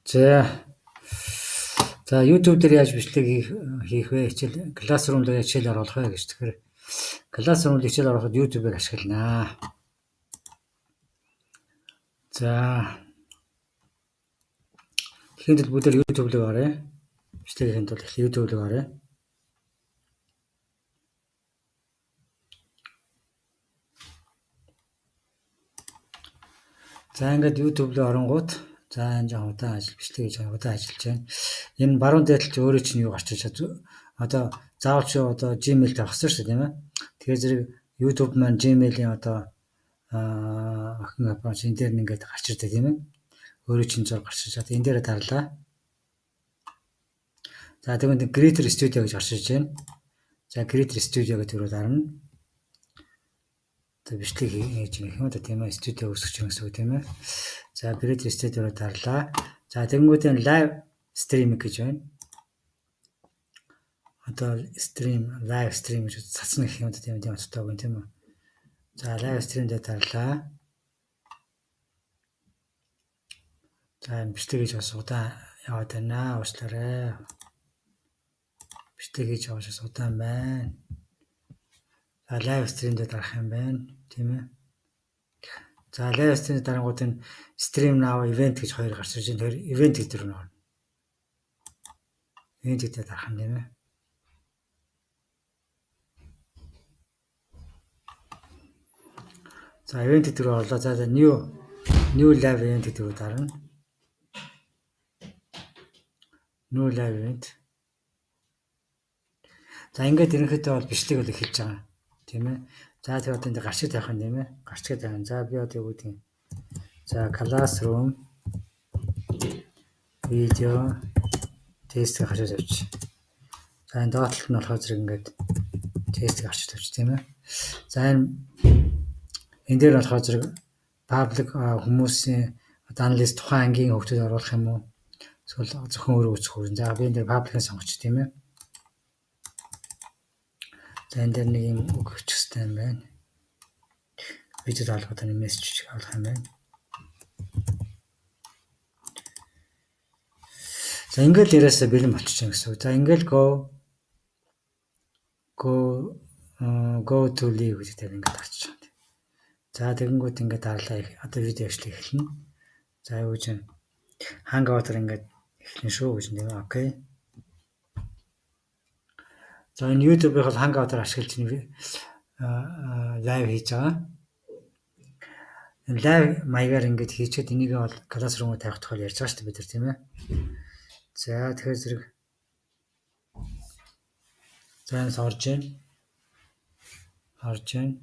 За. За YouTube дээр яаж бичлэг хийх вэ? Хичээл Classroom дээр хичээл оруулах вэ гэж. Тэгэхээр Classroom дээр хичээл оруулахад YouTube-ыг ашигланаа. За. Тэгэхэд бүгд YouTube руу оръё. Бичлэг хийхэд бол YouTube руу оръё. За ингээд YouTube руу оронгууд за энэ жоо удаан ажил бичлэг хийж удаан ажиллаж байна. Энэ баруун дээдл чи өөрөө чинь юу гарч иж одоо заавал чи одоо Gmail тавих хэрэгтэй шүү дээ тийм ээ. Тэгэхээр зэрэг YouTube маань Gmail-ийн одоо охин аппроч энэ дээр ингээд гарч ирдэг тийм ээ. Өөрөө чинь зур гарч иж одоо энэ дээр дарлаа. За тэгвэл Creator Studio гэж гарч иж байна. За Creator Studio гэдэг рүү дарна. Одоо бичлэг хийж байгаа юм одоо тийм ээ. Студио үүсгэж байгаа гэсэн үг тийм ээ. За Creator Studio руу дарлаа. За тэгэнгүүтээ live stream гэж байна. Одоо live stream гэж цацна гэх юм одоо тийм утгатай үг тийм үү. За live stream дээр дарлаа. За бичлэг хийж бас удаан яваад байна. Уучлаарай. Бичлэг хийж явах бас удаан байна. За live stream дээр дарах юм байна. Тийм ээ. За live stream дарангууд энэ stream now event гэж хоёр гарч ирж байна. Тэгэхээр event гэдэг рүү орно. Event гэдэг дарах юм тийм ээ. За event гэдэг рүү орлоо. За new live event гэдэг рүү дарна. New live event. За ингээд ерөнхийдөө бол бичлэг бол эхэлж байгаа. Тийм ээ. За тэгээ одоо энэ гарчиг тавих юм тийм ээ. Гарчиг тавих. За би одоо юу гэдэг юм. За Classroom видео тест гарчиг тавьчих. За энэ доотлолт нь болохоор зэрэг ингээд тест гарчиг тавьчих тийм ээ. За энэ дээр болохоор зэрэг паблик хүмүүсийн анализ тухайн ангийн хөгжил оруулах юм уу? Эсвэл зөвхөн өөрөө үүсгэх үү? За би энэ дээр пабликийг сонгочих тийм ээ. За энэ дээр нэг юм үг өгчих хэрэгтэй юм байна. Видео даалгавар таны мессеж авах юм байна. За ингээл яриасаа бэлэн болчихсон гэсэн үг. За ингээл go to live гэдэг ингээд гарч байгаа. За тэгэнгүүт ингээд дарлаа одоо видео ажил эхэлнэ. За юу гэж hangout ингээд эхэлнэ шүү гэж нэ. Окей. За энэ YouTube-ыг бол hangout ашиглаж лайв хийж байгаа. Энэ лайв маягаар ингээд хийчихэд энийг бол Classroom-д тавих тухай ярьж байгаа шүү дээ бид нар тийм ээ. За тэгэхээр зэрэг за энэ орж байна.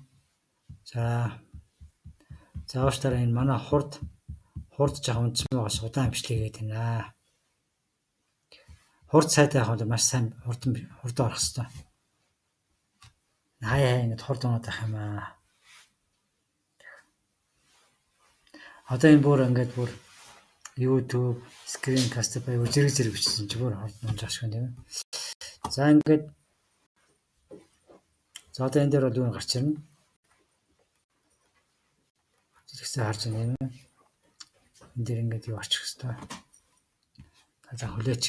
За ууштаараа энэ манай хурд жах үндсэн байгаас удаан бичлэг хийгээд байна. Хурд сайтай явах бол маш сайн хурдан орох хэрэгтэй. Хай ингэж хурд унаад байх юм аа. Одоо энэ бүр ингээд бүр YouTube, Screencast баяр зэрэг бичсэн чи бүр хурд унж ашиг юм тийм ээ. За ингээд за одоо энэ дээр бол юу гарч ирнэ? Зэрэгсээ харж байна юм ээ. Энэ дээр ингээд юу очих хэвээр. За хүлээч.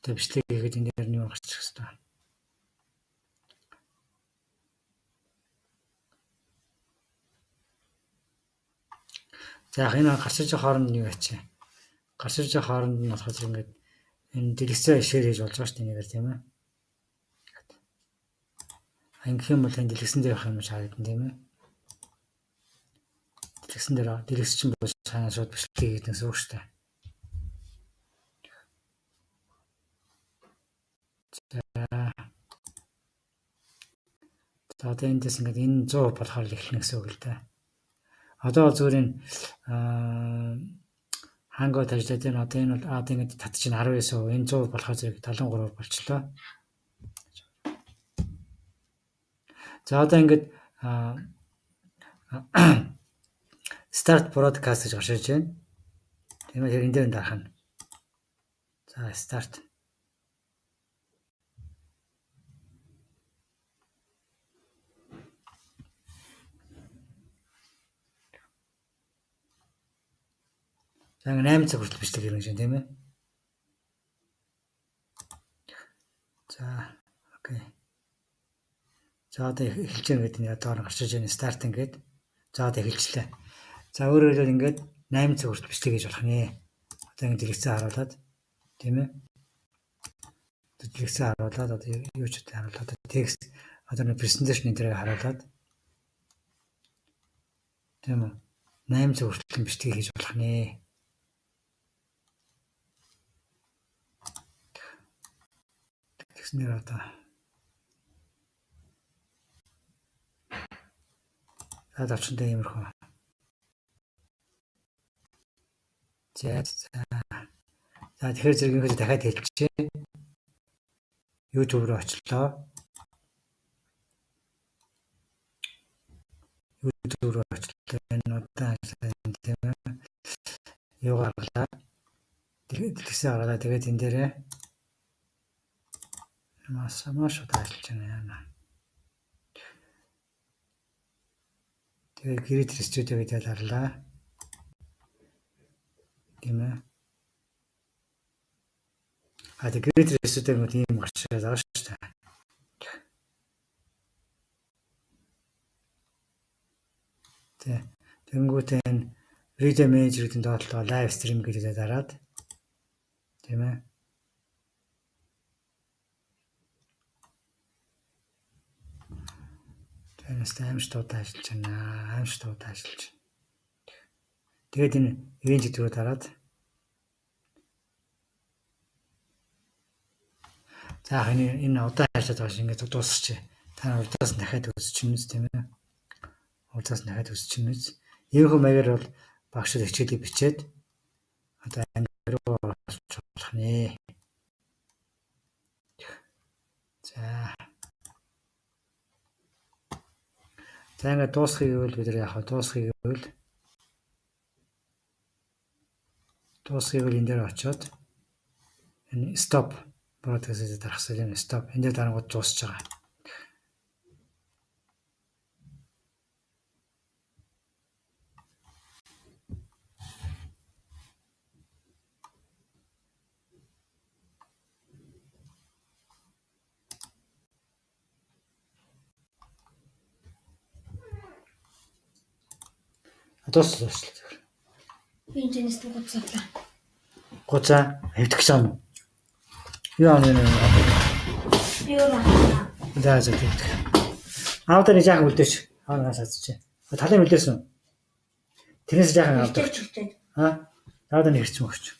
Одоо бичлэг хийгээд энэ дээр нь юу гарчих хэвээр. За энэ гарч иж хооронд нь юу ячаа. Гарч иж хооронд нь болохоор ингээд энэ дэлгэцээ шеэр хийж болж байгаа шүү дээ нэгээр тийм ээ. Ингэх юм бол энэ дэлгэсэн дээр явах юм шаардсан тийм ээ. Дэлгэс чинь бол цаанаа шууд бичлэг хийгээд гэсэн үг шүү дээ. За одоо эндээс ингээд энэ 100 болохоор эхлэнэ гэсэн үг л дээ. Одоо зүгээр энэ hangout ажиллаад байна. Одоо энэ бол ингээд тат чинь 19%. Энэ 100 болохоор зэрэг 73 болчихлоо. За одоо ингээд start broadcast гэж гарч ирж байна. Тийм ээ энэ дээр дарах нь. За start. За 8 цаг хүртэл бичлэг хийх юм тийм ээ. За окей. За одоо эхэлж байгаа гэдэг нь одоо гарч иж байгаа стартинг гэдэг. За одоо эхэлчлээ. За өөрөөр хэлбэл ингээд 8 цаг хүртэл бичлэг хийж болох нэ. Одоо ингэ дэлгэцэн харуулад тийм ээ. Дэлгэцэн харуулад одоо юу ч харуулад текст одоо нэг презентацийн энэ төрөйг харуулад тийм үү. 8 цаг хүртэл бичлэг хийж болох нэ. Тэгснээр одоо авчинтай иймэрхүү. За тэгэхээр зэрэг ингээд дахиад хэлчихье. YouTube руу очлоо. YouTube руу очлоо. Энэ удаа тийм ээ. Юу гаргалаа. Дэлгэцэн гаргалаа. Тэгээд энэ дээрээ маш удаа ажиллаж байна. Тэгээд Creator Studio гэдэг дарлаа. Тийм ээ. Тэгээд Creator Studio гэдэг юм гарч байгаа шүү дээ. Тэнгүүтээ энэ Video Manager гэдэг доотлоо live stream гэдэг дараад тийм ээ. Тэрнээс аимштууд ажиллаж байна. Аимштууд ажиллаж. Тэгээд энэ event гэдэг дараад за энэ удаа ажиллаж байгаа шиг ингээд дуусчих. Та удаас дахиад үзчихнэ тийм ээ. Удаас дахиад үзчихнэ. Иймэрхүү маягаар бол багшд хичээлийг бичээд одоо анги руу орчих болох нэ. За ингээд дуусхийг гэвэл бид нар яах вэ? Дуусхийг гэвэл энэ дээр очиод энэ stop broadcast-ийг дарахсаар энэ stop энэ дээр дарангууд дуусч байгаа. Дуусчлаа. Би энэс тугацлаа. Гоцаа хэвдэх гэж юм. Юу аа нэ. Юу аа. За хэвдэх. Аавдар нэг яахан үлдээч. Хаанаас хацчих. Талын үлдээсэн. Тэрнээс яахан авдаг. Аа. Аавдар нэг хэрчм өгч.